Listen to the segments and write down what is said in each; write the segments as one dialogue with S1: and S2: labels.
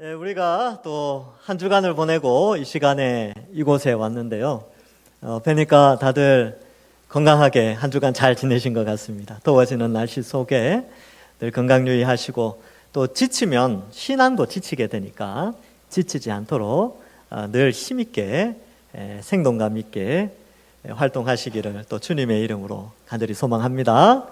S1: 우리가 또 한 주간을 보내고 이 시간에 이곳에 왔는데요. 뵈니까 다들 건강하게 한 주간 잘 지내신 것 같습니다. 더워지는 날씨 속에 늘 건강 유의하시고 또 지치면 신앙도 지치게 되니까 지치지 않도록 늘 힘있게 생동감 있게 활동하시기를 또 주님의 이름으로 간절히 소망합니다.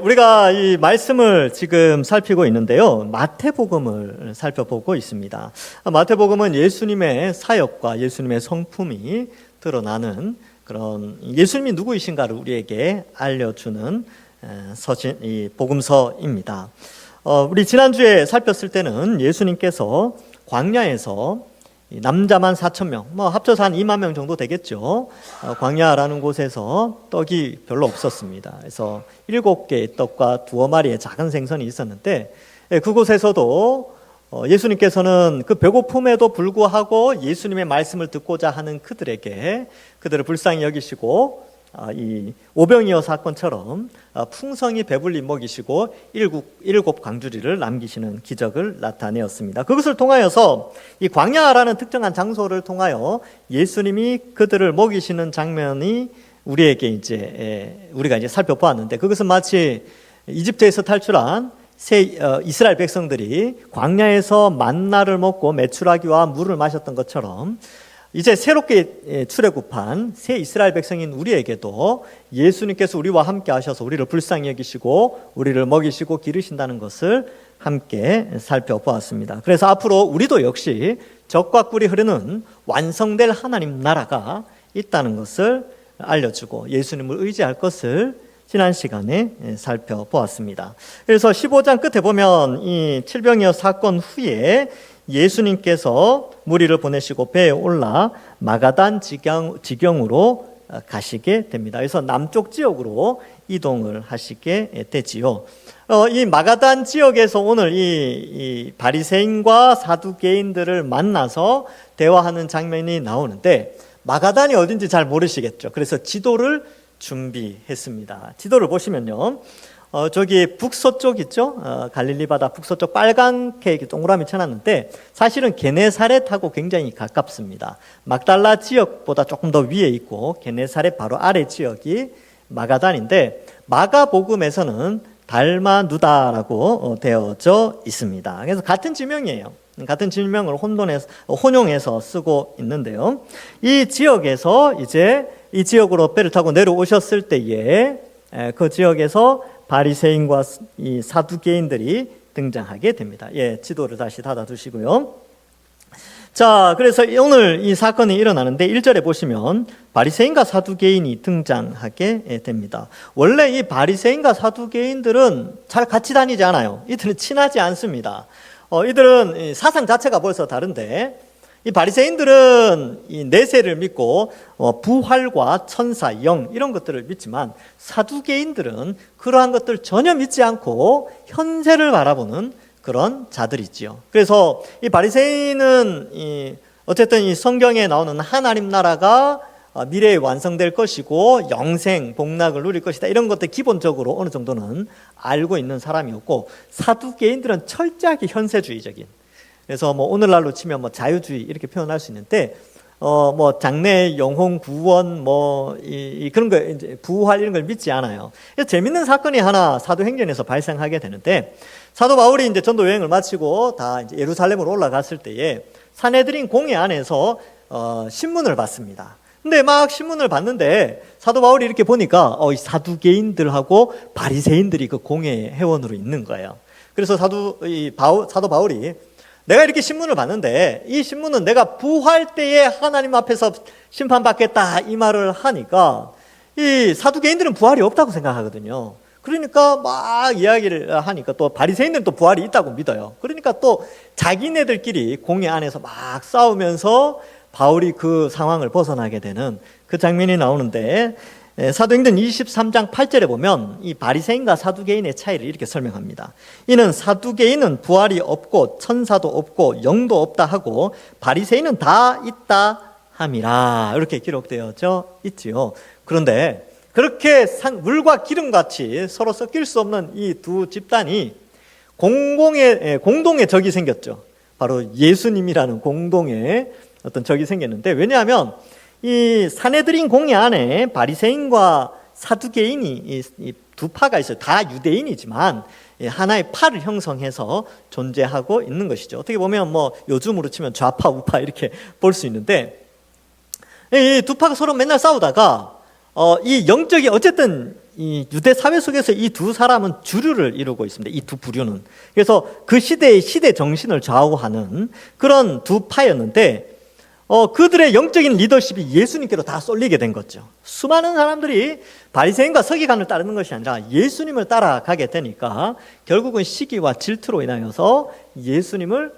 S1: 우리가 이 말씀을 지금 살피고 있는데요. 마태복음을 살펴보고 있습니다. 마태복음은 예수님의 사역과 예수님의 성품이 드러나는 그런 예수님이 누구이신가를 우리에게 알려주는 서신, 이 복음서입니다. 우리 지난주에 살폈을 때는 예수님께서 광야에서 남자만 4,000명, 합쳐서 한 2만 명 정도 되겠죠. 광야라는 곳에서 떡이 별로 없었습니다. 그래서 7개의 떡과 2마리의 작은 생선이 있었는데 그곳에서도 예수님께서는 그 배고픔에도 불구하고 예수님의 말씀을 듣고자 하는 그들에게 그들을 불쌍히 여기시고 이 오병이어 사건처럼 풍성히 배불리 먹이시고 7 광주리를 남기시는 기적을 나타내었습니다. 그것을 통하여서 이 광야라는 특정한 장소를 통하여 예수님이 그들을 먹이시는 장면이 우리에게 우리가 살펴보았는데 그것은 마치 이집트에서 탈출한 이스라엘 백성들이 광야에서 만나를 먹고 메추라기와 물을 마셨던 것처럼 이제 새롭게 출애굽한 새 이스라엘 백성인 우리에게도 예수님께서 우리와 함께 하셔서 우리를 불쌍히 여기시고 우리를 먹이시고 기르신다는 것을 함께 살펴보았습니다. 그래서 앞으로 우리도 역시 젖과 꿀이 흐르는 완성될 하나님 나라가 있다는 것을 알려주고 예수님을 의지할 것을 지난 시간에 살펴보았습니다. 그래서 15장 끝에 보면 이 칠병이어 사건 후에 예수님께서 무리를 보내시고 배에 올라 마가단 지경으로 가시게 됩니다. 그래서 남쪽 지역으로 이동을 하시게 되지요. 이 마가단 지역에서 오늘 이 바리새인과 사두개인들을 만나서 대화하는 장면이 나오는데 마가단이 어딘지 잘 모르시겠죠. 그래서 지도를 준비했습니다. 지도를 보시면요. 저기 북서쪽 있죠? 갈릴리 바다 북서쪽 빨갛게 동그라미 쳐놨는데 사실은 게네사렛하고 굉장히 가깝습니다. 막달라 지역보다 조금 더 위에 있고 게네사렛 바로 아래 지역이 마가단인데 마가복음에서는 달마누다라고 되어져 있습니다. 그래서 같은 지명이에요. 같은 지명을 혼용해서 쓰고 있는데요. 이 지역에서 이제 이 지역으로 배를 타고 내려오셨을 때에 그 지역에서 바리새인과 이 사두개인들이 등장하게 됩니다. 지도를 다시 닫아두시고요. 자, 그래서 오늘 이 사건이 일어나는데 1절에 보시면 바리새인과 사두개인이 등장하게 됩니다. 원래 이 바리새인과 사두개인들은 잘 같이 다니지 않아요. 이들은 친하지 않습니다. 이들은 사상 자체가 벌써 다른데 이 바리새인들은 이 내세를 믿고 부활과 천사, 영 이런 것들을 믿지만 사두개인들은 그러한 것들 전혀 믿지 않고 현세를 바라보는 그런 자들이지요. 그래서 이 바리새인은 어쨌든 이 성경에 나오는 하나님 나라가 미래에 완성될 것이고 영생, 복락을 누릴 것이다 이런 것들 기본적으로 어느 정도는 알고 있는 사람이었고 사두개인들은 철저하게 현세주의적인 그래서 오늘날로 치면 자유주의 이렇게 표현할 수 있는데 장래 영혼 구원 그런 거 이제 부활 이런 걸 믿지 않아요. 그래서 재밌는 사건이 하나 사도행전에서 발생하게 되는데 사도 바울이 이제 전도 여행을 마치고 다 이제 예루살렘으로 올라갔을 때에 산헤드린 공회 안에서 신문을 받습니다. 근데 막 신문을 봤는데 사도 바울이 이렇게 보니까 이 사두개인들하고 바리새인들이 그 공회 회원으로 있는 거예요. 그래서 사도 바울이 내가 이렇게 신문을 봤는데 이 신문은 내가 부활 때에 하나님 앞에서 심판받겠다 이 말을 하니까 이 사두개인들은 부활이 없다고 생각하거든요. 그러니까 막 이야기를 하니까 또 바리새인들은 또 부활이 있다고 믿어요. 그러니까 또 자기네들끼리 공회 안에서 막 싸우면서 바울이 그 상황을 벗어나게 되는 그 장면이 나오는데 사도행전 23장 8절에 보면 이 바리새인과 사두개인의 차이를 이렇게 설명합니다. 이는 사두개인은 부활이 없고 천사도 없고 영도 없다 하고 바리새인은 다 있다 함이라 이렇게 기록되어져 있지요. 그런데 그렇게 물과 기름같이 서로 섞일 수 없는 이 두 집단이 공동의 적이 생겼죠. 바로 예수님이라는 공동의 어떤 적이 생겼는데, 왜냐하면 이 사내들인 공회 안에 바리새인과 사두개인이 이 두 파가 있어요. 다 유대인이지만 하나의 파를 형성해서 존재하고 있는 것이죠. 어떻게 보면 뭐 요즘으로 치면 좌파 우파 이렇게 볼 수 있는데, 이 두 파가 서로 맨날 싸우다가 이 영적이 어쨌든 이 유대 사회 속에서 이 두 사람은 주류를 이루고 있습니다. 이 두 부류는. 그래서 그 시대의 시대 정신을 좌우하는 그런 두 파였는데, 그들의 영적인 리더십이 예수님께로 다 쏠리게 된 거죠. 수많은 사람들이 바리새인과 서기관을 따르는 것이 아니라 예수님을 따라가게 되니까 결국은 시기와 질투로 인하여서 예수님을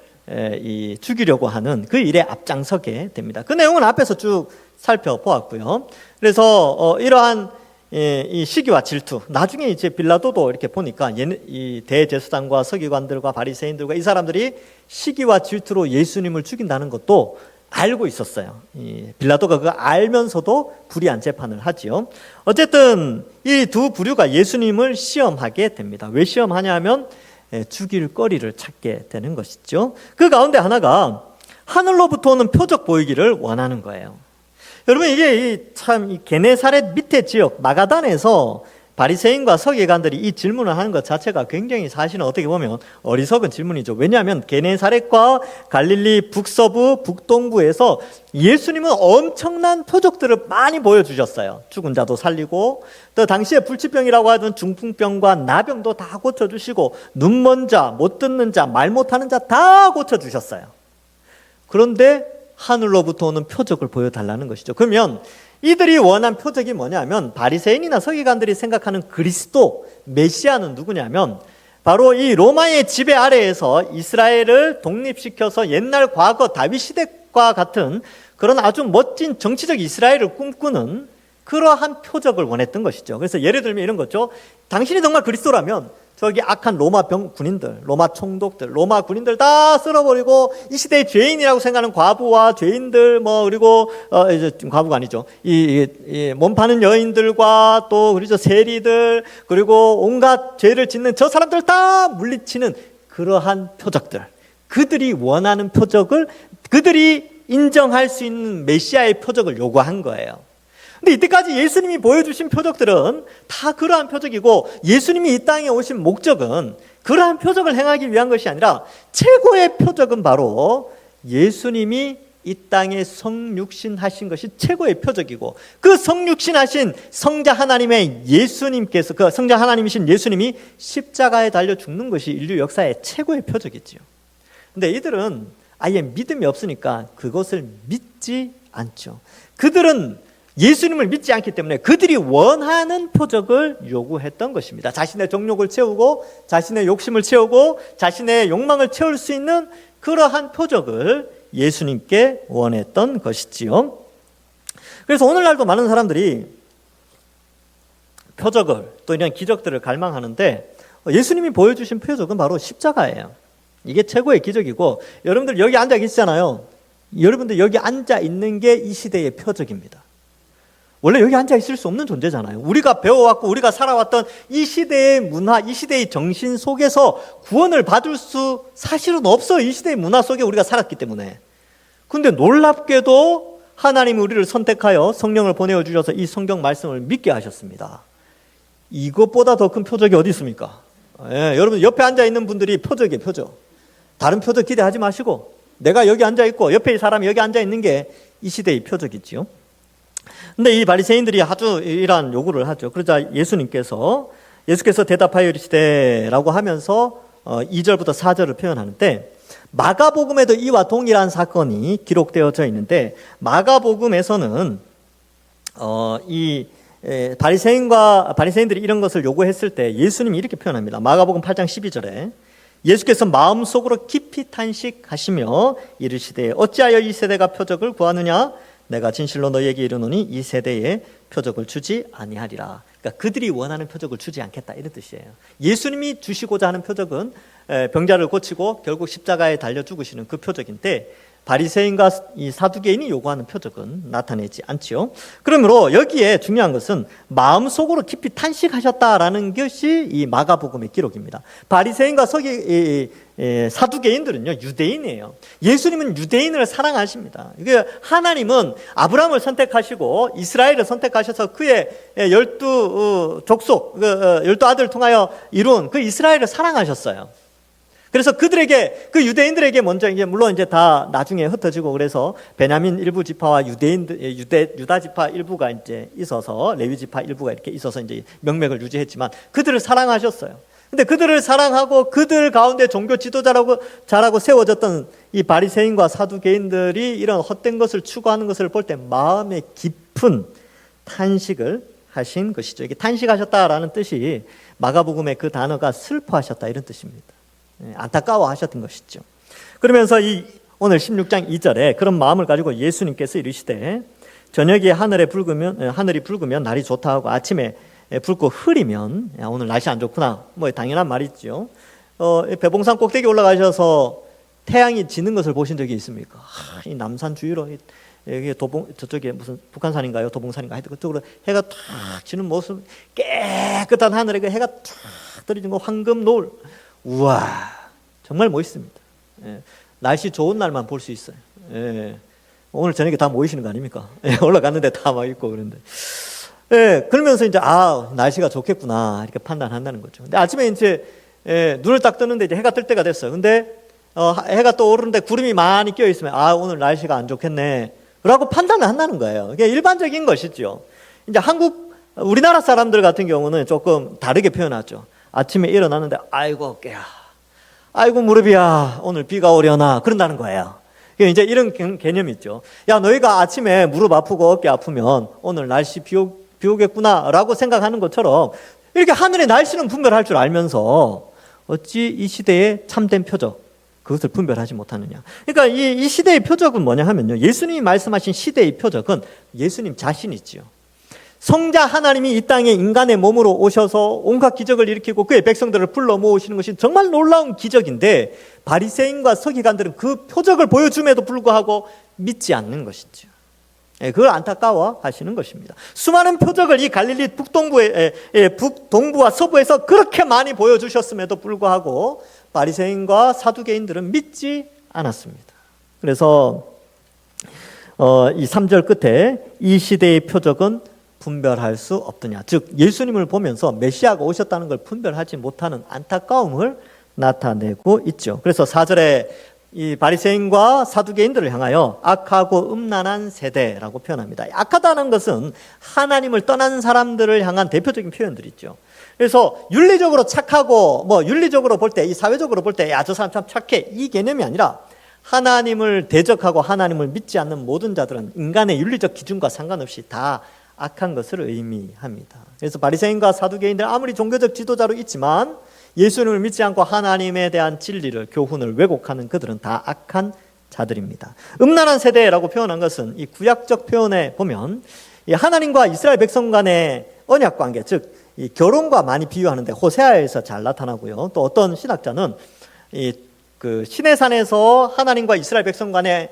S1: 죽이려고 하는 그 일에 앞장서게 됩니다. 그 내용은 앞에서 쭉 살펴보았고요. 그래서 이러한 이 시기와 질투, 나중에 이제 빌라도도 이렇게 보니까 이 대제사장과 서기관들과 바리새인들과 이 사람들이 시기와 질투로 예수님을 죽인다는 것도 알고 있었어요. 빌라도가 그거 알면서도 불의한 재판을 하지요. 어쨌든 이 두 부류가 예수님을 시험하게 됩니다. 왜 시험하냐 하면 죽일 거리를 찾게 되는 것이죠. 그 가운데 하나가 하늘로부터 오는 표적 보이기를 원하는 거예요. 여러분, 이게 참 게네사렛 밑에 지역 마가단에서 바리새인과 서기관들이 이 질문을 하는 것 자체가 굉장히 사실은 어떻게 보면 어리석은 질문이죠. 왜냐하면 게네사렛과 갈릴리 북서부, 북동부에서 예수님은 엄청난 표적들을 많이 보여주셨어요. 죽은 자도 살리고, 또 당시에 불치병이라고 하던 중풍병과 나병도 다 고쳐주시고, 눈먼 자, 못 듣는 자, 말 못하는 자 다 고쳐주셨어요. 그런데 하늘로부터 오는 표적을 보여달라는 것이죠. 그러면 이들이 원한 표적이 뭐냐면, 바리새인이나 서기관들이 생각하는 그리스도 메시아는 누구냐면 바로 이 로마의 지배 아래에서 이스라엘을 독립시켜서 옛날 과거 다윗 시대과 같은 그런 아주 멋진 정치적 이스라엘을 꿈꾸는 그러한 표적을 원했던 것이죠. 그래서 예를 들면 이런 거죠. 당신이 정말 그리스도라면 저기 악한 로마 군인들, 로마 총독들, 로마 군인들 다 쓸어버리고 이 시대의 죄인이라고 생각하는 과부와 죄인들, 그리고 이제 과부가 아니죠. 이 몸파는 여인들과 또 그리고 세리들, 그리고 온갖 죄를 짓는 저 사람들 다 물리치는 그러한 표적들, 그들이 원하는 표적을, 그들이 인정할 수 있는 메시아의 표적을 요구한 거예요. 근데 이때까지 예수님이 보여주신 표적들은 다 그러한 표적이고, 예수님이 이 땅에 오신 목적은 그러한 표적을 행하기 위한 것이 아니라 최고의 표적은 바로 예수님이 이 땅에 성육신하신 것이 최고의 표적이고, 그 성육신하신 성자 하나님의 예수님께서, 그 성자 하나님이신 예수님이 십자가에 달려 죽는 것이 인류 역사의 최고의 표적이지요. 근데 이들은 아예 믿음이 없으니까 그것을 믿지 않죠. 그들은 예수님을 믿지 않기 때문에 그들이 원하는 표적을 요구했던 것입니다. 자신의 정욕을 채우고, 자신의 욕심을 채우고, 자신의 욕망을 채울 수 있는 그러한 표적을 예수님께 원했던 것이지요. 그래서 오늘날도 많은 사람들이 표적을, 또 이런 기적들을 갈망하는데, 예수님이 보여주신 표적은 바로 십자가예요. 이게 최고의 기적이고, 여러분들 여기 앉아 계시잖아요. 여러분들 여기 앉아 있는 게 이 시대의 표적입니다. 원래 여기 앉아 있을 수 없는 존재잖아요. 우리가 배워왔고 우리가 살아왔던 이 시대의 문화, 이 시대의 정신 속에서 구원을 받을 수 사실은 없어요. 이 시대의 문화 속에 우리가 살았기 때문에. 근데 놀랍게도 하나님이 우리를 선택하여 성령을 보내주셔서 이 성경 말씀을 믿게 하셨습니다. 이것보다 더 큰 표적이 어디 있습니까? 여러분 옆에 앉아 있는 분들이 표적이에요, 표적. 다른 표적 기대하지 마시고 내가 여기 앉아 있고 옆에 사람이 여기 앉아 있는 게 이 시대의 표적이지요. 근데 이 바리새인들이 아주 이러한 요구를 하죠. 그러자 예수께서 대답하여 이르시되라고 하면서 2절부터 4절을 표현하는데, 마가복음에도 이와 동일한 사건이 기록되어져 있는데, 마가복음에서는 이 바리새인들이 이런 것을 요구했을 때 예수님이 이렇게 표현합니다. 마가복음 8장 12절에 예수께서 마음속으로 깊이 탄식하시며 이르시되 어찌하여 이 세대가 표적을 구하느냐? 내가 진실로 너희에게 이르노니 이 세대에 표적을 주지 아니하리라. 그러니까 그들이 원하는 표적을 주지 않겠다, 이런 뜻이에요. 예수님이 주시고자 하는 표적은 병자를 고치고 결국 십자가에 달려 죽으시는 그 표적인데, 바리새인과 이 사두개인이 요구하는 표적은 나타내지 않지요. 그러므로 여기에 중요한 것은 마음속으로 깊이 탄식하셨다라는 것이 이 마가복음의 기록입니다. 바리새인과 사두개인들은요, 유대인이에요. 예수님은 유대인을 사랑하십니다. 이게 하나님은 아브라함을 선택하시고 이스라엘을 선택하셔서 그의 12족속, 12아들을 통하여 이룬 그 이스라엘을 사랑하셨어요. 그래서 그들에게, 그 유대인들에게 먼저 이제 물론 이제 다 나중에 흩어지고 그래서 베냐민 일부 지파와 유다 지파 일부가 이제 있어서 레위 지파 일부가 이렇게 있어서 이제 명맥을 유지했지만 그들을 사랑하셨어요. 근데 그들을 사랑하고 그들 가운데 종교 지도자라고 자라고 세워졌던 이 바리새인과 사두개인들이 이런 헛된 것을 추구하는 것을 볼 때 마음에 깊은 탄식을 하신 것이죠. 이게 탄식하셨다라는 뜻이 마가복음의 그 단어가 슬퍼하셨다 이런 뜻입니다. 안타까워하셨던 것이죠. 그러면서 이 오늘 16장 2절에 그런 마음을 가지고 예수님께서 이르시되 저녁에 하늘이 붉으면 날이 좋다 하고 아침에 붉고 흐리면 오늘 날씨 안 좋구나 뭐 당연한 말이죠. 배봉산 꼭대기 올라가셔서 태양이 지는 것을 보신 적이 있습니까? 이 남산 주위로 여기 저쪽에 무슨 북한산인가요? 도봉산인가? 하여튼 그쪽으로 해가 탁 지는 모습, 깨끗한 하늘에 그 해가 탁 떨어진 거 황금 노을. 우와, 정말 멋있습니다. 날씨 좋은 날만 볼 수 있어요. 오늘 저녁에 다 모이시는 거 아닙니까? 올라갔는데 다 막 있고 그런데. 그러면서 이제 날씨가 좋겠구나 이렇게 판단한다는 거죠. 근데 아침에 이제 눈을 딱 뜨는데 이제 해가 뜰 때가 됐어요. 근데 해가 또 오르는데 구름이 많이 끼어 있으면 오늘 날씨가 안 좋겠네라고 판단을 한다는 거예요. 이게 일반적인 것이죠. 이제 우리나라 사람들 같은 경우는 조금 다르게 표현하죠. 아침에 일어났는데 아이고 깨야, 아이고 무릎이야, 오늘 비가 오려나 그런다는 거예요. 이제 이런 개념이 있죠. 야, 너희가 아침에 무릎 아프고 어깨 아프면 오늘 날씨 비 오겠구나라고 생각하는 것처럼 이렇게 하늘의 날씨는 분별할 줄 알면서 어찌 이 시대의 참된 표적 그것을 분별하지 못하느냐. 그러니까 이 시대의 표적은 뭐냐 하면요, 예수님이 말씀하신 시대의 표적은 예수님 자신이지요. 성자 하나님이 이 땅에 인간의 몸으로 오셔서 온갖 기적을 일으키고 그의 백성들을 불러 모으시는 것이 정말 놀라운 기적인데 바리새인과 서기관들은 그 표적을 보여줌에도 불구하고 믿지 않는 것이죠. 그걸 안타까워 하시는 것입니다. 수많은 표적을 이 갈릴리 북동부와 서부에서 그렇게 많이 보여주셨음에도 불구하고 바리새인과 사두개인들은 믿지 않았습니다. 그래서 이 3절 끝에 이 시대의 표적은 분별할 수 없더냐. 즉 예수님을 보면서 메시아가 오셨다는 걸 분별하지 못하는 안타까움을 나타내고 있죠. 그래서 4절에 이 바리새인과 사두개인들을 향하여 악하고 음란한 세대라고 표현합니다. 악하다는 것은 하나님을 떠난 사람들을 향한 대표적인 표현들이죠. 그래서 윤리적으로 착하고 윤리적으로 볼 때, 이 사회적으로 볼 때 저 사람 참 착해 이 개념이 아니라 하나님을 대적하고 하나님을 믿지 않는 모든 자들은 인간의 윤리적 기준과 상관없이 다 악한 것을 의미합니다. 그래서 바리새인과 사두개인들 아무리 종교적 지도자로 있지만 예수님을 믿지 않고 하나님에 대한 진리를, 교훈을 왜곡하는 그들은 다 악한 자들입니다. 음란한 세대라고 표현한 것은 이 구약적 표현에 보면 이 하나님과 이스라엘 백성 간의 언약 관계, 즉 이 결혼과 많이 비유하는데 호세아에서 잘 나타나고요. 또 어떤 신학자는 그 시내산에서 하나님과 이스라엘 백성 간의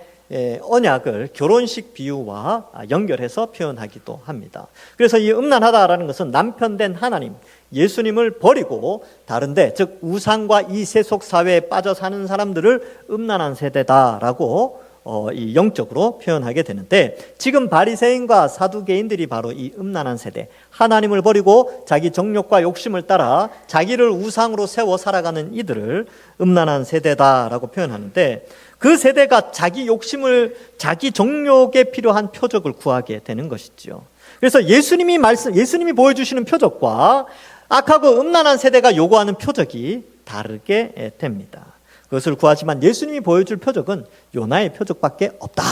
S1: 언약을 결혼식 비유와 연결해서 표현하기도 합니다. 그래서 이 음란하다라는 것은 남편된 하나님, 예수님을 버리고 다른데, 즉 우상과 이 세속 사회에 빠져 사는 사람들을 음란한 세대다라고 이 영적으로 표현하게 되는데, 지금 바리새인과 사두개인들이 바로 이 음란한 세대, 하나님을 버리고 자기 정욕과 욕심을 따라 자기를 우상으로 세워 살아가는 이들을 음란한 세대다라고 표현하는데, 그 세대가 자기 욕심을, 자기 정욕에 필요한 표적을 구하게 되는 것이죠. 그래서 예수님이 보여주시는 표적과 악하고 음란한 세대가 요구하는 표적이 다르게 됩니다. 그것을 구하지만 예수님이 보여줄 표적은 요나의 표적밖에 없다.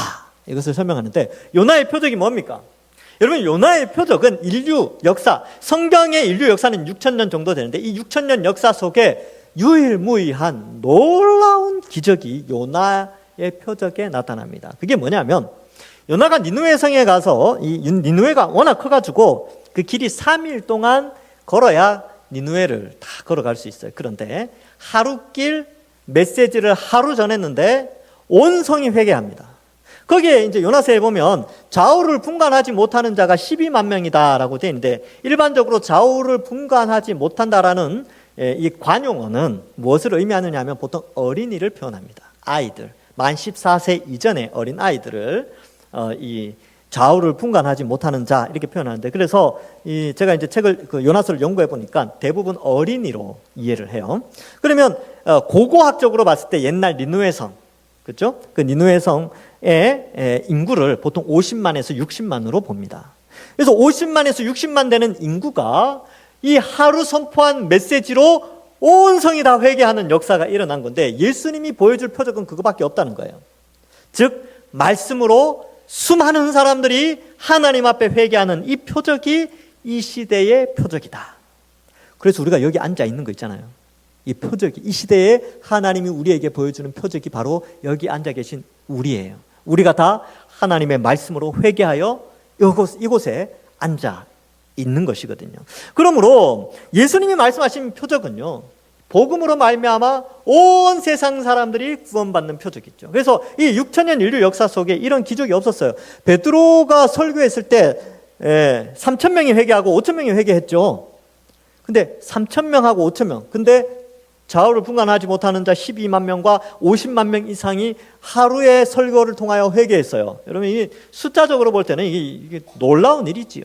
S1: 이것을 설명하는데, 요나의 표적이 뭡니까? 여러분, 요나의 표적은 인류 역사, 성경의 인류 역사는 6,000년 정도 되는데 이 6,000년 역사 속에 유일무이한 놀라운 기적이 요나의 표적에 나타납니다. 그게 뭐냐면, 요나가 니느웨 성에 가서, 이 니느웨가 워낙 커가지고 그 길이 3일 동안 걸어야 니느웨를 다 걸어갈 수 있어요. 그런데 하루길 메시지를 하루 전했는데 온 성이 회개합니다. 거기에 이제 요나서에 보면 좌우를 분간하지 못하는 자가 12만 명이다라고 되어 있는데, 일반적으로 좌우를 분간하지 못한다라는 이 관용어는 무엇을 의미하느냐 하면 보통 어린이를 표현합니다. 아이들, 만 14세 이전의 어린 아이들을 이 좌우를 분간하지 못하는 자 이렇게 표현하는데, 그래서 제가 이제 책을 요나서를 연구해 보니까 대부분 어린이로 이해를 해요. 그러면 고고학적으로 봤을 때 옛날 니느웨 성, 그렇죠? 그 니느웨 성의 인구를 보통 50만에서 60만으로 봅니다. 그래서 50만에서 60만 되는 인구가 이 하루 선포한 메시지로 온 성이 다 회개하는 역사가 일어난 건데, 예수님이 보여줄 표적은 그거밖에 없다는 거예요. 즉 말씀으로 수많은 사람들이 하나님 앞에 회개하는 이 표적이 이 시대의 표적이다. 그래서 우리가 여기 앉아 있는 거 있잖아요. 이 표적이, 이 시대에 하나님이 우리에게 보여주는 표적이 바로 여기 앉아 계신 우리예요. 우리가 다 하나님의 말씀으로 회개하여 이곳에 앉아 있는 것이거든요. 그러므로 예수님이 말씀하신 표적은요, 복음으로 말미암아 온 세상 사람들이 구원받는 표적이죠. 그래서 이 6천년 인류 역사 속에 이런 기적이 없었어요. 베드로가 설교했을 때 3천 명이 회개하고 5천 명이 회개했죠. 근데 3천 명하고 5천 명, 근데 좌우를 분간하지 못하는 자 12만 명과 50만 명 이상이 하루의 설교를 통하여 회개했어요. 여러분, 이 숫자적으로 볼 때는 이게 놀라운 일이지요.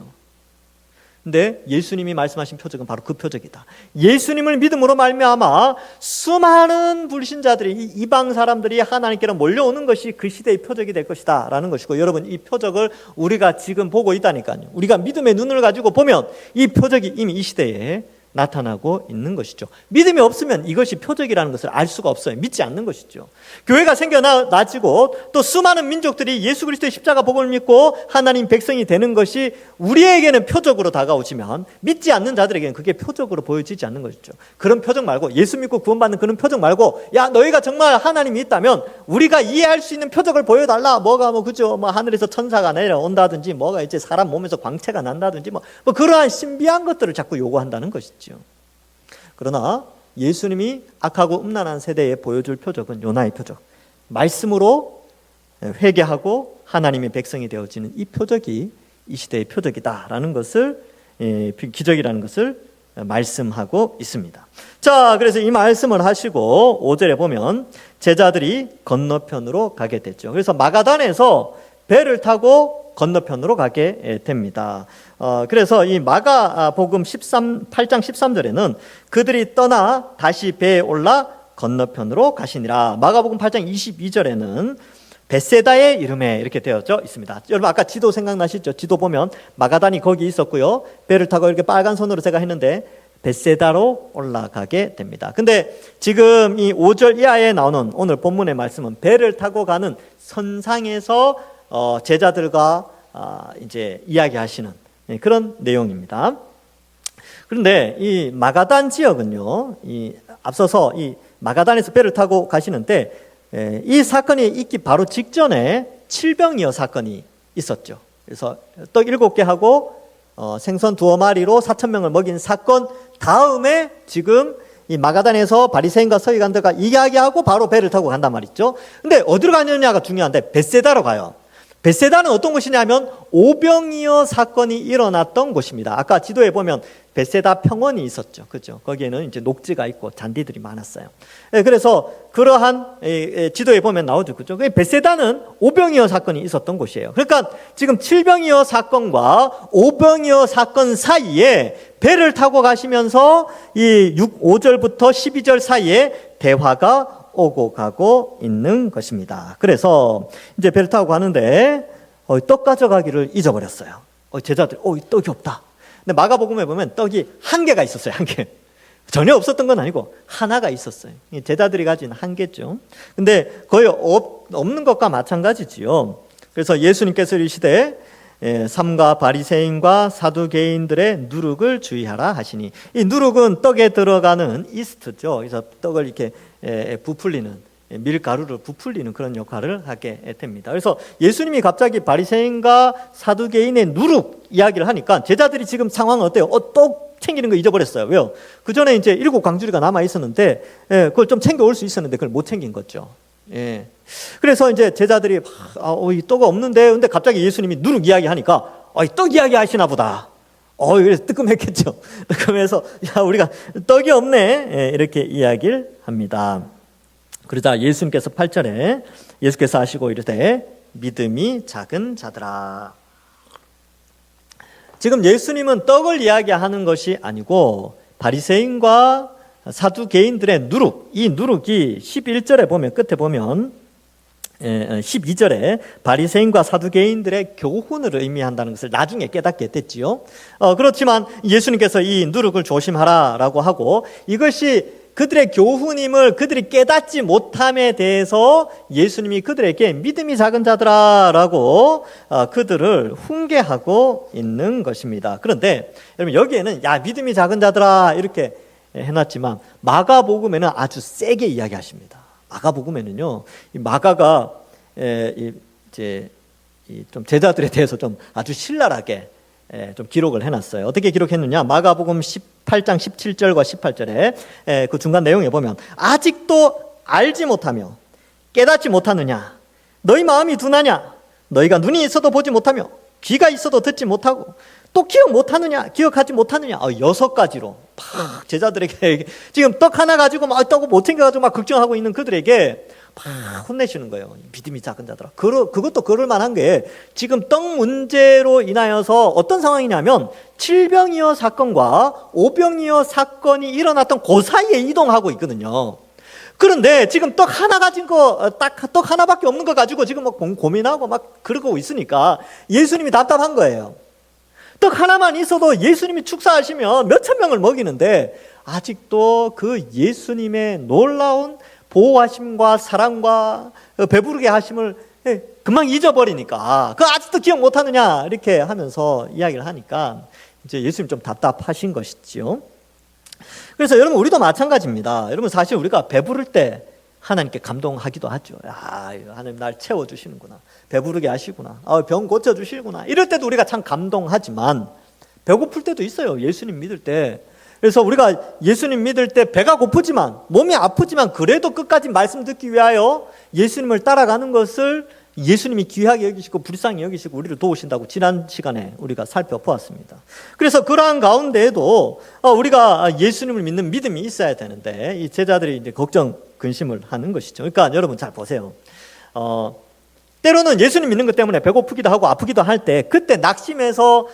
S1: 근데 예수님이 말씀하신 표적은 바로 그 표적이다. 예수님을 믿음으로 말미암아 수많은 불신자들이, 이방 사람들이 하나님께로 몰려오는 것이 그 시대의 표적이 될 것이다 라는 것이고, 여러분, 이 표적을 우리가 지금 보고 있다니까요. 우리가 믿음의 눈을 가지고 보면 이 표적이 이미 이 시대에 나타나고 있는 것이죠. 믿음이 없으면 이것이 표적이라는 것을 알 수가 없어요. 믿지 않는 것이죠. 교회가 생겨나지고 또 수많은 민족들이 예수 그리스도의 십자가 복음을 믿고 하나님 백성이 되는 것이 우리에게는 표적으로 다가오지만, 믿지 않는 자들에게는 그게 표적으로 보여지지 않는 것이죠. 그런 표적 말고, 예수 믿고 구원받는 그런 표적 말고, 야, 너희가 정말 하나님이 있다면 우리가 이해할 수 있는 표적을 보여달라. 뭐가 그죠? 하늘에서 천사가 내려온다든지, 뭐가 이제 사람 몸에서 광채가 난다든지, 뭐 그러한 신비한 것들을 자꾸 요구한다는 것이죠. 그러나 예수님이 악하고 음란한 세대에 보여줄 표적은 요나의 표적, 말씀으로 회개하고 하나님의 백성이 되어지는 이 표적이 이 시대의 표적이다라는 것을, 기적이라는 것을 말씀하고 있습니다. 자, 그래서 이 말씀을 하시고 5절에 보면 제자들이 건너편으로 가게 됐죠. 그래서 마가단에서 배를 타고 건너편으로 가게 됩니다. 그래서 이 마가복음 8장 13절에는 그들이 떠나 다시 배에 올라 건너편으로 가시니라. 마가복음 8장 22절에는 벳세다의 이름에 이렇게 되어져 있습니다. 여러분, 아까 지도 생각나시죠? 지도 보면 마가단이 거기 있었고요, 배를 타고 이렇게 빨간 선으로 제가 했는데 벳세다로 올라가게 됩니다. 근데 지금 이 5절 이하에 나오는 오늘 본문의 말씀은 배를 타고 가는 선상에서 제자들과 이제 이야기하시는 그런 내용입니다. 그런데 이 마가단 지역은요, 앞서서 이 마가단에서 배를 타고 가시는데, 이 사건이 있기 바로 직전에 칠병이어 사건이 있었죠. 그래서 떡 7개 하고 생선 2마리로 4,000명을 먹인 사건 다음에 지금 이 마가단에서 바리새인과 서기관들과 이야기하고 바로 배를 타고 간단 말이죠. 근데 어디로 가느냐가 중요한데 벳세다로 가요. 벳세다는 어떤 곳이냐면 오병이어 사건이 일어났던 곳입니다. 아까 지도에 보면 벳세다 평원이 있었죠. 그렇죠? 거기에는 이제 녹지가 있고 잔디들이 많았어요. 그래서 그러한 지도에 보면 나오죠. 그렇죠? 벳세다는 오병이어 사건이 있었던 곳이에요. 그러니까 지금 칠병이어 사건과 오병이어 사건 사이에 배를 타고 가시면서 이 5절부터 12절 사이에 대화가 오고 가고 있는 것입니다. 그래서 이제 배를 타고 가는데 떡 가져가기를 잊어버렸어요. 제자들, 떡이 없다. 근데 마가복음에 보면 떡이 한 개가 있었어요. 한 개. 전혀 없었던 건 아니고 하나가 있었어요. 제자들이 가진 한 개죠. 근데 거의 없는 것과 마찬가지지요. 그래서 예수님께서 이르시되 삼가 바리새인과 사두개인들의 누룩을 주의하라 하시니, 이 누룩은 떡에 들어가는 이스트죠. 그래서 떡을 이렇게 부풀리는, 밀가루를 부풀리는 그런 역할을 하게 됩니다. 그래서 예수님이 갑자기 바리새인과 사두개인의 누룩 이야기를 하니까 제자들이 지금 상황은 어때요? 떡 챙기는 거 잊어버렸어요. 왜요? 그 전에 이제 7 광주리가 남아 있었는데 그걸 좀 챙겨올 수 있었는데 그걸 못 챙긴 거죠. 예. 그래서 이제 제자들이 이 떡이 없는데, 근데 갑자기 예수님이 누룩 이야기하니까 이 떡 이야기 하시나 보다. 그래서 뜨끔했겠죠. 뜨끔해서 우리가 떡이 없네. 예, 이렇게 이야기를 합니다. 그러자 예수님께서 8절에 예수께서 하시고 이르되 믿음이 작은 자들아. 지금 예수님은 떡을 이야기하는 것이 아니고 바리새인과 사두개인들의 누룩, 이 누룩이 11절에 보면, 끝에 보면 12절에 바리새인과 사두개인들의 교훈을 의미한다는 것을 나중에 깨닫게 됐지요. 그렇지만 예수님께서 이 누룩을 조심하라라고 하고, 이것이 그들의 교훈임을 그들이 깨닫지 못함에 대해서 예수님이 그들에게 믿음이 작은 자들아라고 그들을 훈계하고 있는 것입니다. 그런데 여러분, 여기에는 믿음이 작은 자들아 이렇게 해놨지만 마가복음에는 아주 세게 이야기하십니다. 마가복음에는요, 이 마가가 이제 좀 제자들에 대해서 좀 아주 신랄하게 좀 기록을 해놨어요. 어떻게 기록했느냐? 마가복음 18장 17절과 18절에 그 중간 내용에 보면 아직도 알지 못하며 깨닫지 못하느냐? 너희 마음이 둔하냐? 너희가 눈이 있어도 보지 못하며 귀가 있어도 듣지 못하고 또 기억 못하느냐? 기억하지 못하느냐? 6가지로 막 제자들에게 지금 떡 하나 가지고 막 떡을 못 챙겨가지고 막 걱정하고 있는 그들에게 막 혼내시는 거예요. 믿음이 작은 자들아. 그것도 그럴 만한 게 지금 떡 문제로 인하여서 어떤 상황이냐면 7병이어 사건과 5병이어 사건이 일어났던 그 사이에 이동하고 있거든요. 그런데 지금 떡 하나 가진 거, 떡 하나밖에 없는 거 가지고 지금 막 고민하고 막 그러고 있으니까 예수님이 답답한 거예요. 떡 하나만 있어도 예수님이 축사하시면 몇천 명을 먹이는데 아직도 그 예수님의 놀라운 보호하심과 사랑과 배부르게 하심을 금방 잊어버리니까 아직도 기억 못하느냐 이렇게 하면서 이야기를 하니까 이제 예수님 좀 답답하신 것이지요. 그래서 여러분, 우리도 마찬가지입니다. 여러분, 사실 우리가 배부를 때 하나님께 감동하기도 하죠. 하나님 날 채워주시는구나, 배부르게 하시구나, 병 고쳐주시구나, 이럴 때도 우리가 참 감동하지만 배고플 때도 있어요, 예수님 믿을 때. 그래서 우리가 예수님 믿을 때 배가 고프지만 몸이 아프지만 그래도 끝까지 말씀 듣기 위하여 예수님을 따라가는 것을 예수님이 귀하게 여기시고 불쌍히 여기시고 우리를 도우신다고 지난 시간에 우리가 살펴보았습니다. 그래서 그러한 가운데에도 우리가 예수님을 믿는 믿음이 있어야 되는데 이 제자들이 이제 걱정 근심을 하는 것이죠. 그러니까 여러분 잘 보세요. 때로는 예수님 믿는 것 때문에 배고프기도 하고 아프기도 할 때 그때 낙심해서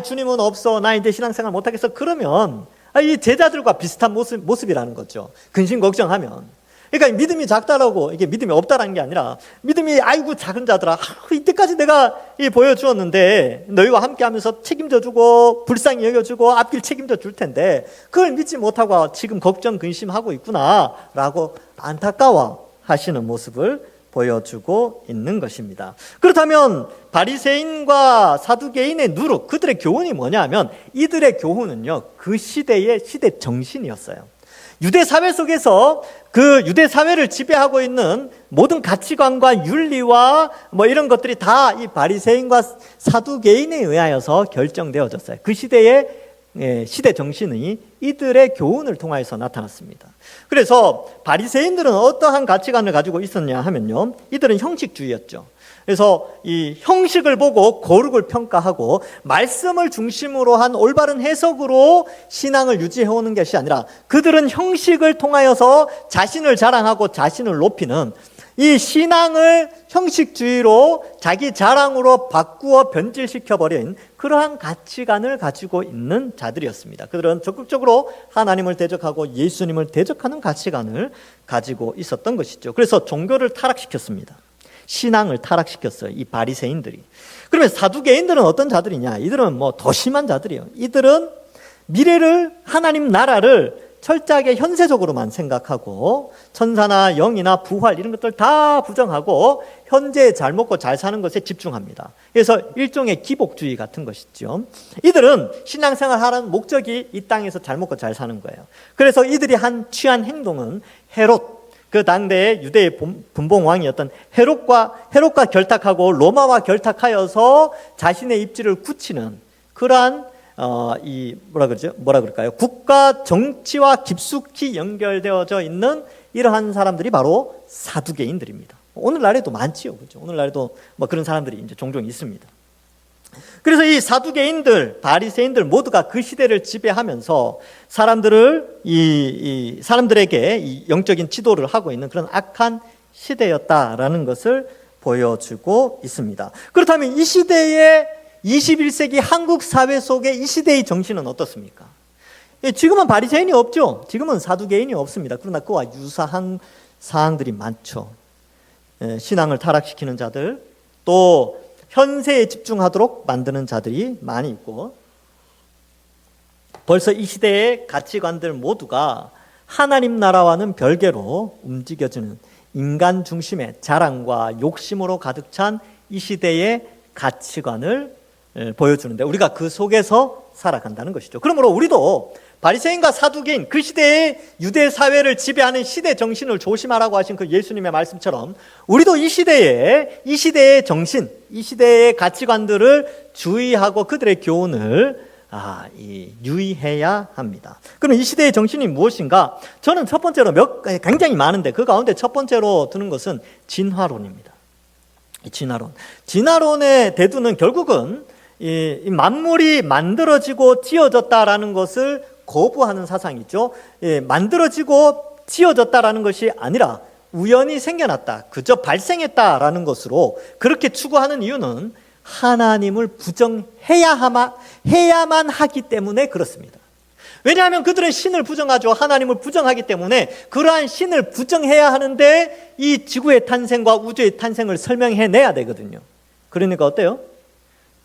S1: 주님은 없어, 나 이제 신앙생활 못하겠어, 그러면 이 제자들과 비슷한 모습이라는 거죠. 근심 걱정하면. 그러니까 믿음이 작다라고 이게 믿음이 없다라는 게 아니라 믿음이 작은 자들아, 이때까지 내가 보여주었는데 너희와 함께하면서 책임져주고 불쌍히 여겨주고 앞길 책임져 줄 텐데 그걸 믿지 못하고 지금 걱정 근심하고 있구나라고 안타까워 하시는 모습을 보여주고 있는 것입니다. 그렇다면 바리새인과 사두개인의 누룩, 그들의 교훈이 뭐냐 하면 이들의 교훈은요, 그 시대의 시대 정신이었어요. 유대 사회 속에서 그 유대 사회를 지배하고 있는 모든 가치관과 윤리와 이런 것들이 다 이 바리새인과 사두개인에 의하여서 결정되어졌어요. 그 시대의 시대 정신이 이들의 교훈을 통하여서 나타났습니다. 그래서 바리새인들은 어떠한 가치관을 가지고 있었냐 하면요, 이들은 형식주의였죠. 그래서 이 형식을 보고 거룩을 평가하고 말씀을 중심으로 한 올바른 해석으로 신앙을 유지해오는 것이 아니라 그들은 형식을 통하여서 자신을 자랑하고 자신을 높이는 이 신앙을 형식주의로 자기 자랑으로 바꾸어 변질시켜버린 그러한 가치관을 가지고 있는 자들이었습니다. 그들은 적극적으로 하나님을 대적하고 예수님을 대적하는 가치관을 가지고 있었던 것이죠. 그래서 종교를 타락시켰습니다. 신앙을 타락시켰어요, 이 바리새인들이. 그러면 사두개인들은 어떤 자들이냐? 이들은 더 심한 자들이에요. 이들은 미래를, 하나님 나라를 철저하게 현세적으로만 생각하고 천사나 영이나 부활 이런 것들 다 부정하고 현재 잘 먹고 잘 사는 것에 집중합니다. 그래서 일종의 기복주의 같은 것이죠. 이들은 신앙생활 하라는 목적이 이 땅에서 잘 먹고 잘 사는 거예요. 그래서 이들이 취한 행동은 헤롯, 그 당대의 유대의 분봉왕이었던 헤롯과 결탁하고 로마와 결탁하여서 자신의 입지를 굳히는 그러한 뭐라 그럴까요? 국가 정치와 깊숙이 연결되어져 있는 이러한 사람들이 바로 사두개인들입니다. 오늘날에도 많지요, 그렇죠? 오늘날에도 뭐 그런 사람들이 이제 종종 있습니다. 그래서 이 사두개인들, 바리새인들 모두가 그 시대를 지배하면서 사람들에게 이 영적인 지도를 하고 있는 그런 악한 시대였다라는 것을 보여주고 있습니다. 그렇다면 이 시대의 21세기 한국 사회 속의 이 시대의 정신은 어떻습니까? 지금은 바리새인이 없죠. 지금은 사두개인이 없습니다. 그러나 그와 유사한 사항들이 많죠. 신앙을 타락시키는 자들, 또 현세에 집중하도록 만드는 자들이 많이 있고, 벌써 이 시대의 가치관들 모두가 하나님 나라와는 별개로 움직여지는 인간 중심의 자랑과 욕심으로 가득 찬 이 시대의 가치관을 보여주는데 우리가 그 속에서 살아간다는 것이죠. 그러므로 우리도 바리새인과 사두개인, 그 시대의 유대 사회를 지배하는 시대 정신을 조심하라고 하신 그 예수님의 말씀처럼 우리도 이 시대의 정신, 이 시대의 가치관들을 주의하고 그들의 교훈을 유의해야 합니다. 그럼 이 시대의 정신이 무엇인가? 저는 첫 번째로 굉장히 많은데 그 가운데 첫 번째로 드는 것은 진화론입니다. 진화론의 대두는 결국은 이 만물이 만들어지고 지어졌다라는 것을 거부하는 사상이죠. 만들어지고 지어졌다라는 것이 아니라 우연히 생겨났다, 그저 발생했다라는 것으로 그렇게 추구하는 이유는 하나님을 해야만 하기 때문에 그렇습니다. 왜냐하면 그들은 신을 부정하죠. 하나님을 부정하기 때문에 그러한 신을 부정해야 하는데 이 지구의 탄생과 우주의 탄생을 설명해내야 되거든요. 그러니까 어때요?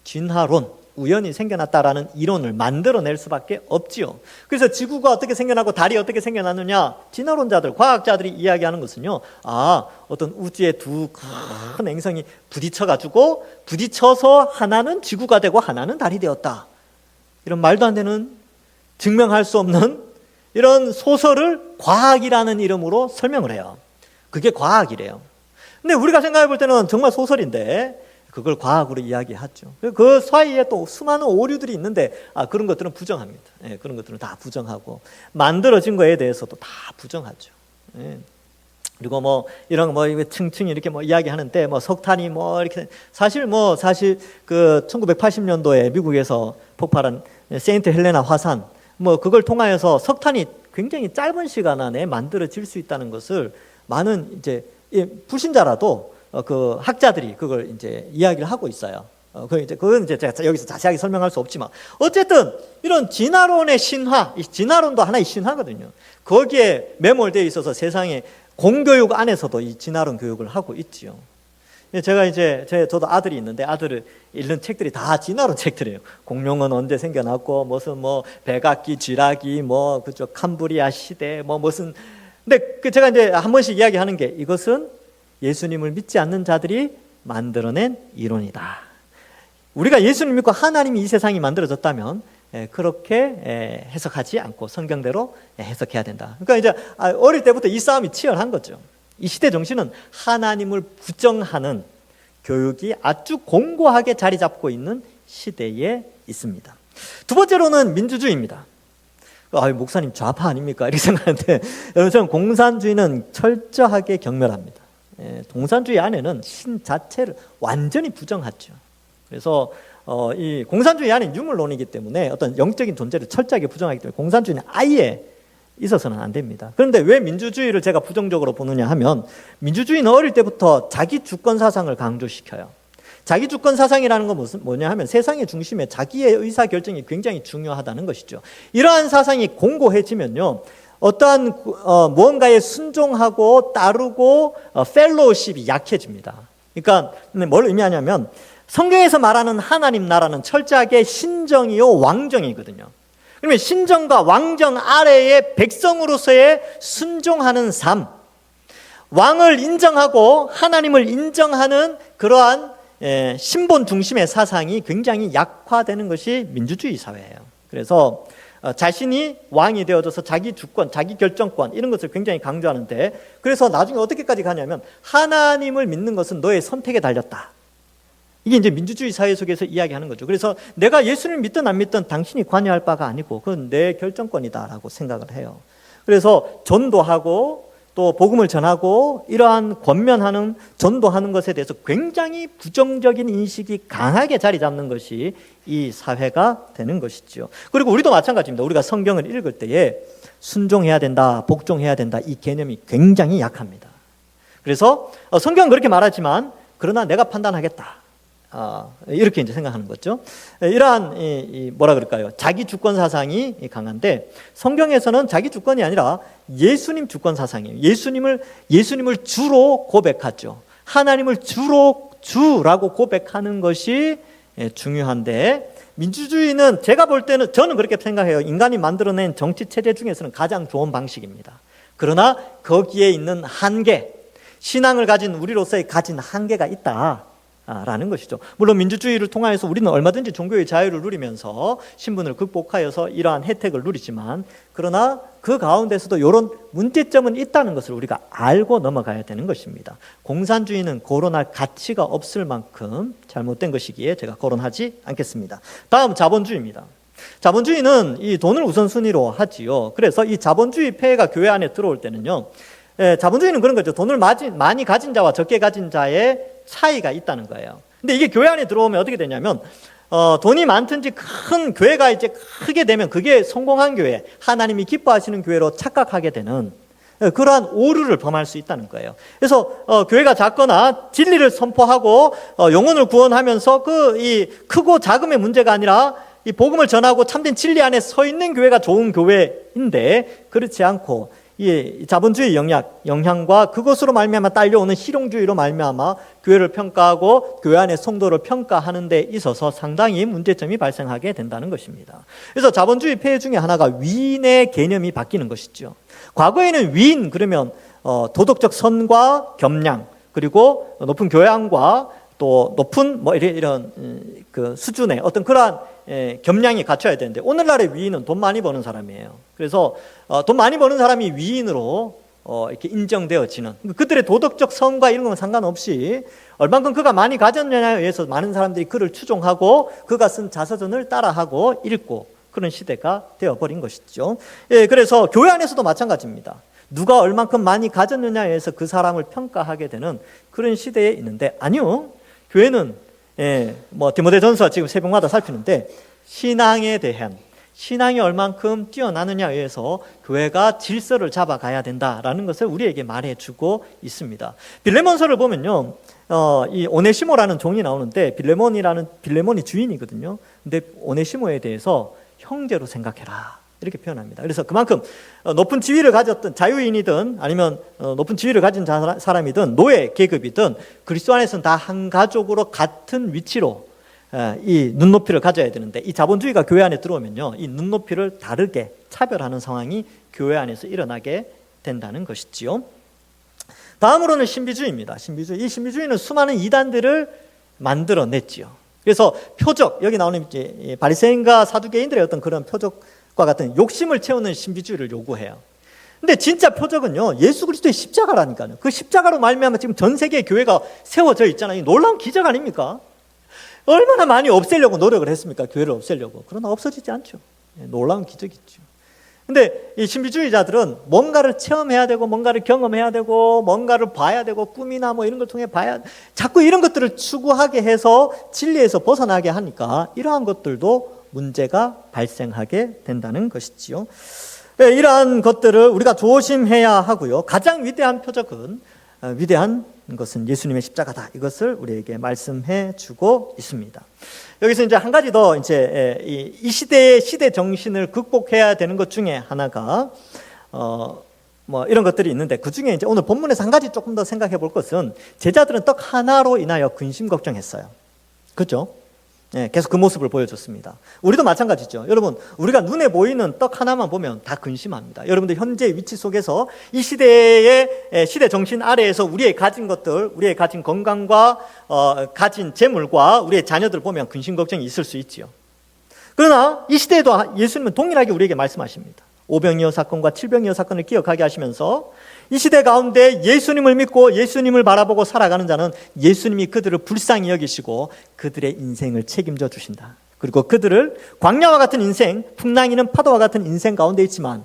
S1: 진화론, 우연히 생겨났다라는 이론을 만들어낼 수밖에 없지요. 그래서 지구가 어떻게 생겨나고 달이 어떻게 생겨났느냐, 진화론자들, 과학자들이 이야기하는 것은요, 어떤 우주의 두 큰 행성이 부딪혀서 하나는 지구가 되고 하나는 달이 되었다, 이런 말도 안 되는, 증명할 수 없는 이런 소설을 과학이라는 이름으로 설명을 해요. 그게 과학이래요. 근데 우리가 생각해 볼 때는 정말 소설인데 그걸 과학으로 이야기하죠. 그 사이에 또 수많은 오류들이 있는데 그런 것들은 부정합니다. 그런 것들은 다 부정하고 만들어진 거에 대해서도 다 부정하죠. 그리고 이런 층층 이렇게 이야기하는데 석탄이 이렇게 사실 그 1980년도에 미국에서 폭발한 세인트 헬레나 화산 그걸 통하여서 석탄이 굉장히 짧은 시간 안에 만들어질 수 있다는 것을 많은 이제 불신자라도 그 학자들이 그걸 이제 이야기를 하고 있어요. 그건 이제 제가 여기서 자세하게 설명할 수 없지만 어쨌든 이런 진화론의 신화, 이 진화론도 하나의 신화거든요. 거기에 매몰되어 있어서 세상의 공교육 안에서도 이 진화론 교육을 하고 있지요. 제가 저도 아들이 있는데 아들을 읽는 책들이 다 진화론 책들이에요. 공룡은 언제 생겨났고 무슨 백악기, 쥐라기, 그죠, 캄브리아 시대, 무슨. 근데 제가 이제 한 번씩 이야기하는 게 이것은 예수님을 믿지 않는 자들이 만들어낸 이론이다. 우리가 예수님 믿고 하나님이 이 세상이 만들어졌다면 그렇게 해석하지 않고 성경대로 해석해야 된다. 그러니까 이제 어릴 때부터 이 싸움이 치열한 거죠. 이 시대 정신은 하나님을 부정하는 교육이 아주 공고하게 자리 잡고 있는 시대에 있습니다. 두 번째로는 민주주의입니다. 목사님 좌파 아닙니까? 이렇게 생각하는데 여러분, 저는 공산주의는 철저하게 경멸합니다. 공산주의 안에는 신 자체를 완전히 부정하죠. 그래서 이 공산주의 안에 유물론이기 때문에 어떤 영적인 존재를 철저하게 부정하기 때문에 공산주의는 아예 있어서는 안 됩니다. 그런데 왜 민주주의를 제가 부정적으로 보느냐 하면 민주주의는 어릴 때부터 자기 주권 사상을 강조시켜요. 자기 주권 사상이라는 건 뭐냐 하면 세상의 중심에 자기의 의사결정이 굉장히 중요하다는 것이죠. 이러한 사상이 공고해지면요, 어떠한 무언가에 순종하고 따르고 펠로우십이 약해집니다. 그러니까 뭘 의미하냐면 성경에서 말하는 하나님 나라는 철저하게 신정이요 왕정이거든요. 그러면 신정과 왕정 아래의 백성으로서의 순종하는 삶, 왕을 인정하고 하나님을 인정하는 그러한 신본 중심의 사상이 굉장히 약화되는 것이 민주주의 사회예요. 그래서 자신이 왕이 되어져서 자기 주권, 자기 결정권 이런 것을 굉장히 강조하는데, 그래서 나중에 어떻게까지 가냐면 하나님을 믿는 것은 너의 선택에 달렸다. 이게 이제 민주주의 사회 속에서 이야기하는 거죠. 그래서 내가 예수를 믿든 안 믿든 당신이 관여할 바가 아니고 그건 내 결정권이다라고 생각을 해요. 그래서 전도하고 또 복음을 전하고 이러한 권면하는 전도하는 것에 대해서 굉장히 부정적인 인식이 강하게 자리 잡는 것이 이 사회가 되는 것이죠. 그리고 우리도 마찬가지입니다. 우리가 성경을 읽을 때에 순종해야 된다, 복종해야 된다, 이 개념이 굉장히 약합니다. 그래서 성경은 그렇게 말하지만 그러나 내가 판단하겠다, 이렇게 이제 생각하는 거죠. 이러한 뭐라 그럴까요? 자기 주권 사상이 강한데, 성경에서는 자기 주권이 아니라 예수님 주권 사상이에요. 예수님을 주로 고백하죠. 하나님을 주라고 고백하는 것이 중요한데, 민주주의는 제가 볼 때는, 저는 그렇게 생각해요. 인간이 만들어낸 정치 체제 중에서는 가장 좋은 방식입니다. 그러나 거기에 있는 한계, 신앙을 가진 우리로서의 가진 한계가 있다라는 것이죠. 물론 민주주의를 통하여서 우리는 얼마든지 종교의 자유를 누리면서 신분을 극복하여서 이러한 혜택을 누리지만, 그러나 그 가운데서도 이런 문제점은 있다는 것을 우리가 알고 넘어가야 되는 것입니다. 공산주의는 거론할 가치가 없을 만큼 잘못된 것이기에 제가 거론하지 않겠습니다. 다음 자본주의입니다. 자본주의는 이 돈을 우선순위로 하지요. 그래서 이 자본주의 폐해가 교회 안에 들어올 때는요, 자본주의는 그런 거죠. 돈을 많이 가진 자와 적게 가진 자의 차이가 있다는 거예요. 근데 이게 교회 안에 들어오면 어떻게 되냐면, 돈이 많든지 큰 교회가 이제 크게 되면 그게 성공한 교회, 하나님이 기뻐하시는 교회로 착각하게 되는 그러한 오류를 범할 수 있다는 거예요. 그래서 교회가 작거나 진리를 선포하고 영혼을 구원하면서 이 크고 작음의 문제가 아니라 이 복음을 전하고 참된 진리 안에 서 있는 교회가 좋은 교회인데, 그렇지 않고 이 자본주의 영향과 그것으로 말미암아 딸려오는 실용주의로 말미암아 교회를 평가하고 교회 안의 성도를 평가하는 데 있어서 상당히 문제점이 발생하게 된다는 것입니다. 그래서 자본주의 폐해 중에 하나가 위인의 개념이 바뀌는 것이죠. 과거에는 위인 그러면 도덕적 선과 겸양, 그리고 높은 교양과 또 높은 이런 그 수준의 어떤 그러한 겸양이 갖춰야 되는데, 오늘날의 위인은 돈 많이 버는 사람이에요. 그래서 돈 많이 버는 사람이 위인으로 이렇게 인정되어지는, 그들의 도덕적 선과 이런 건 상관없이 얼만큼 그가 많이 가졌느냐에 의해서 많은 사람들이 그를 추종하고 그가 쓴 자서전을 따라하고 읽고 그런 시대가 되어버린 것이죠. 그래서 교회 안에서도 마찬가지입니다. 누가 얼만큼 많이 가졌느냐에 의해서 그 사람을 평가하게 되는 그런 시대에 있는데, 아니요, 교회는 디모데전서 지금 새벽마다 살피는데, 신앙이 얼만큼 뛰어나느냐에 의해서 교회가 질서를 잡아가야 된다라는 것을 우리에게 말해주고 있습니다. 빌레몬서를 보면요, 이 오네시모라는 종이 나오는데, 빌레몬이 주인이거든요. 근데 오네시모에 대해서 형제로 생각해라, 이렇게 표현합니다. 그래서 그만큼 높은 지위를 가졌던 자유인이든 아니면 높은 지위를 가진 사람이든 노예 계급이든 그리스도 안에서는 다 한 가족으로 같은 위치로 이 눈높이를 가져야 되는데, 이 자본주의가 교회 안에 들어오면요, 이 눈높이를 다르게 차별하는 상황이 교회 안에서 일어나게 된다는 것이지요. 다음으로는 신비주의입니다. 이 신비주의는 수많은 이단들을 만들어냈지요. 그래서 표적, 여기 나오는 이제 바리새인과 사두개인들의 어떤 그런 표적과 같은 욕심을 채우는 신비주의를 요구해요. 근데 진짜 표적은요, 예수 그리스도의 십자가라니까요. 그 십자가로 말미암아 지금 전 세계의 교회가 세워져 있잖아요. 놀라운 기적 아닙니까? 얼마나 많이 없애려고 노력을 했습니까? 교회를 없애려고. 그러나 없어지지 않죠. 놀라운 기적이죠. 근데 이 신비주의자들은 뭔가를 체험해야 되고, 뭔가를 경험해야 되고, 뭔가를 봐야 되고, 꿈이나 이런 걸 통해 자꾸 이런 것들을 추구하게 해서 진리에서 벗어나게 하니까 이러한 것들도 문제가 발생하게 된다는 것이지요. 이러한 것들을 우리가 조심해야 하고요. 가장 위대한 표적은, 위대한 것은 예수님의 십자가다, 이것을 우리에게 말씀해 주고 있습니다. 여기서 이제 한 가지 더 이제 이 시대의 시대 정신을 극복해야 되는 것 중에 하나가 이런 것들이 있는데, 그 중에 이제 오늘 본문에서 한 가지 조금 더 생각해 볼 것은, 제자들은 떡 하나로 인하여 근심 걱정했어요. 그렇죠? 계속 그 모습을 보여줬습니다. 우리도 마찬가지죠. 여러분, 우리가 눈에 보이는 떡 하나만 보면 다 근심합니다. 여러분들 현재의 위치 속에서 이 시대의 시대 정신 아래에서 우리의 가진 것들, 우리의 가진 건강과 가진 재물과 우리의 자녀들 보면 근심 걱정이 있을 수 있지요. 그러나 이 시대에도 예수님은 동일하게 우리에게 말씀하십니다. 오병이어 사건과 칠병이어 사건을 기억하게 하시면서, 이 시대 가운데 예수님을 믿고 예수님을 바라보고 살아가는 자는 예수님이 그들을 불쌍히 여기시고 그들의 인생을 책임져 주신다. 그리고 그들을 광야와 같은 인생, 풍랑이는 파도와 같은 인생 가운데 있지만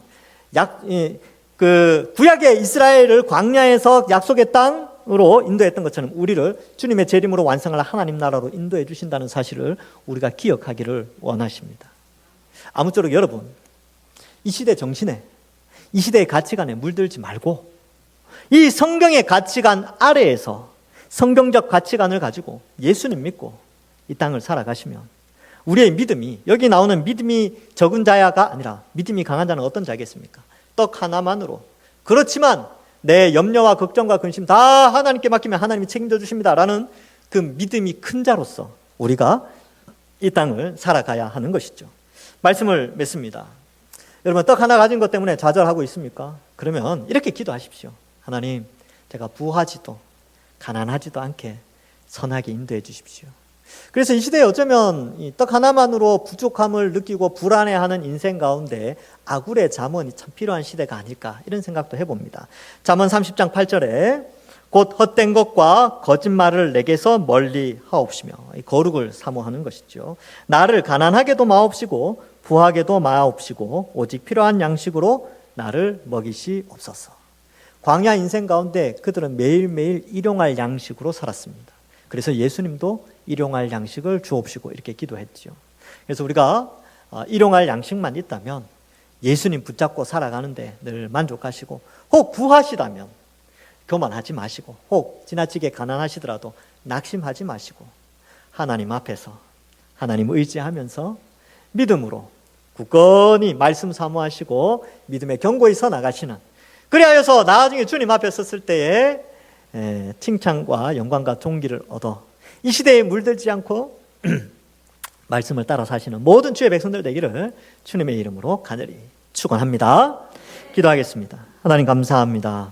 S1: 그 구약의 이스라엘을 광야에서 약속의 땅으로 인도했던 것처럼 우리를 주님의 재림으로 완성할 하나님 나라로 인도해 주신다는 사실을 우리가 기억하기를 원하십니다. 아무쪼록 여러분, 이 시대 정신에, 이 시대의 가치관에 물들지 말고 이 성경의 가치관 아래에서 성경적 가치관을 가지고 예수님 믿고 이 땅을 살아가시면 우리의 믿음이, 여기 나오는 믿음이 적은 자야가 아니라 믿음이 강한 자는 어떤 자겠습니까? 떡 하나만으로, 그렇지만 내 염려와 걱정과 근심 다 하나님께 맡기면 하나님이 책임져 주십니다 라는 그 믿음이 큰 자로서 우리가 이 땅을 살아가야 하는 것이죠. 말씀을 맺습니다. 여러분, 떡 하나 가진 것 때문에 좌절하고 있습니까? 그러면 이렇게 기도하십시오. 하나님, 제가 부하지도 가난하지도 않게 선하게 인도해 주십시오. 그래서 이 시대에 어쩌면 이 떡 하나만으로 부족함을 느끼고 불안해하는 인생 가운데 아굴의 잠언이 참 필요한 시대가 아닐까, 이런 생각도 해봅니다. 잠언 30장 8절에 곧 헛된 것과 거짓말을 내게서 멀리 하옵시며, 거룩을 사모하는 것이죠. 나를 가난하게도 마옵시고 부하게도 마옵시고 오직 필요한 양식으로 나를 먹이시옵소서. 광야 인생 가운데 그들은 매일매일 일용할 양식으로 살았습니다. 그래서 예수님도 일용할 양식을 주옵시고 이렇게 기도했죠. 그래서 우리가 일용할 양식만 있다면 예수님 붙잡고 살아가는데 늘 만족하시고, 혹 부하시다면 교만하지 마시고, 혹 지나치게 가난하시더라도 낙심하지 마시고 하나님 앞에서 하나님 의지하면서 믿음으로 굳건히 말씀 사모하시고 믿음의 견고히 서 나가시는, 그리하여서 나중에 주님 앞에 섰을 때에 칭찬과 영광과 존귀를 얻어 이 시대에 물들지 않고 말씀을 따라 사시는 모든 주의 백성들 되기를 주님의 이름으로 간절히 축원합니다. 기도하겠습니다. 하나님 감사합니다.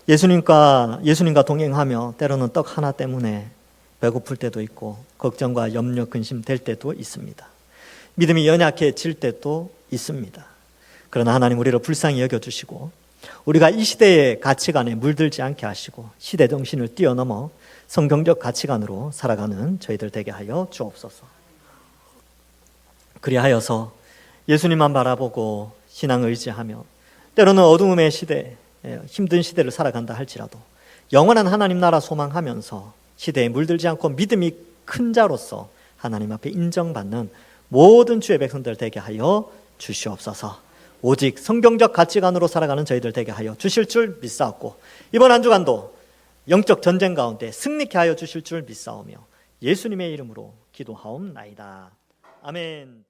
S1: 예수님과 동행하며 때로는 떡 하나 때문에 배고플 때도 있고 걱정과 염려 근심 될 때도 있습니다. 믿음이 연약해질 때도 있습니다. 그러나 하나님, 우리를 불쌍히 여겨주시고 우리가 이 시대의 가치관에 물들지 않게 하시고 시대 정신을 뛰어넘어 성경적 가치관으로 살아가는 저희들 되게 하여 주옵소서. 그리하여서 예수님만 바라보고 신앙을 의지하며 때로는 어두움의 시대, 힘든 시대를 살아간다 할지라도 영원한 하나님 나라 소망하면서 시대에 물들지 않고 믿음이 큰 자로서 하나님 앞에 인정받는 모든 주의 백성들 되게 하여 주시옵소서. 오직 성경적 가치관으로 살아가는 저희들 되게 하여 주실 줄 믿사옵고, 이번 한 주간도 영적 전쟁 가운데 승리케 하여 주실 줄 믿사오며 예수님의 이름으로 기도하옵나이다. 아멘.